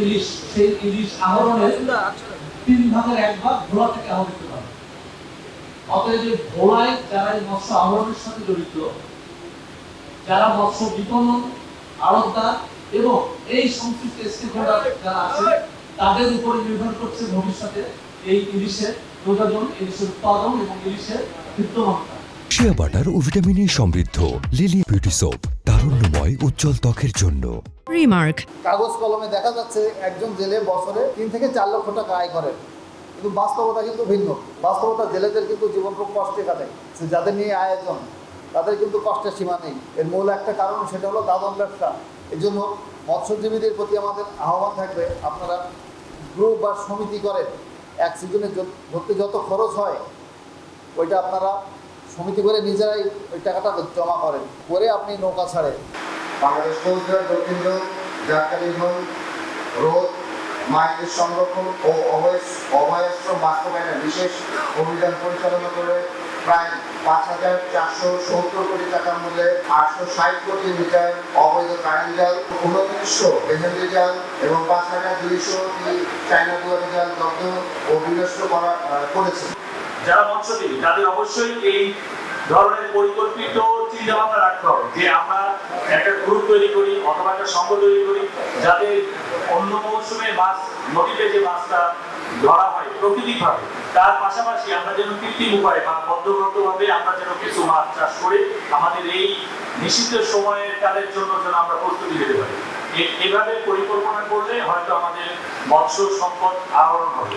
ইলিশ সেই ইলিশ আহরণের 3 ভাগের 1 ভাগ ভোলা থেকে আহরিত হয়। অতএব যে ভোলায় যারা এই মৎস্য আহরণের সাথে জড়িত, যারা মৎস্য বিপণন, আড়তদার এবং এই সংশ্লিষ্ট স্টেকহোল্ডার যারা আছে, তাদের উপরে নির্ভর করছে ভবিষ্যতে এই ইলিশের প্রযোজন, ইলিশের উৎপাদন এবং ইলিশের বিদ্যমানতা। শিয়া বাটার ও ভিটামিনে সমৃদ্ধ লিলি বিউটি সোপ, তারুণ্যময় উজ্জ্বল ত্বকের জন্য। রিমার্ক। কাগজ কলমে দেখা যাচ্ছে একজন জেলে বছরে 3 থেকে 4 লক্ষ টাকা আয় করেন, কিন্তু বাস্তবতা কিন্তু ভিন্ন। বাস্তবতা জেলেদের কিন্তু জীবন খুব কষ্টে কাটায়। যাদের নিয়ে আয়োজন তাদের কিন্তু কষ্টের সীমা নেই। এর মূল একটা কারণ, সেটা হলো দাদন ব্যবসা। এই জন্য মৎস্যজীবীদের প্রতি আমাদের আহ্বান থাকবে, আপনারা গ্রুপ বা সমিতি করেন, এক সিজনে ধরতে যত খরচ হয় ওইটা আপনারা সমিতি করে নিজেরাই ওই টাকাটা জমা করেন, করে আপনি নৌকা ছাড়েন। বাংলাদেশ কোস্টগার্ড দক্ষিণ জোন জাকারি জোন রোড মাছদের সংরক্ষণ ও অভয়াশ্রম বাস্তবায়নের বিশেষ অভিযান পরিচালনা করে প্রায় ৫,৪৭০ কোটি টাকা মূল্যে ৮৬০ কোটি মিটার অবৈধ কারেন্ট জাল, ২৯০০ বেহেন্দি জাল এবং ৫,২০০টি চায়না দুয়ারি জাল জব্দ ও বিনষ্ট করেছে। যারা মৎস্যজীবী তাদের অবশ্যই এই ধরনের পরিকল্পিত চিন্তা ভাবনা রাখতে হবে যে আমরা একটা গ্রুপ তৈরি করি অথবা একটা সংঘ তৈরি করি, যাতে অন্য মৌসুমে মাছ, নদীতে যে মাছটা ধরা হয় প্রাকৃতিকভাবে, তার পাশাপাশি আমরা যেন কৃত্রিম উপায়ে বা বদ্ধগতভাবে আমরা যেন কিছু মাছ চাষ করে আমাদের এই নিষিদ্ধ সময়ের কালের জন্য যেন আমরা প্রস্তুতি নিতে পারি। এভাবে পরিকল্পনা করলে হয়তো আমাদের মৎস্য সম্পদ আহরণ হবে।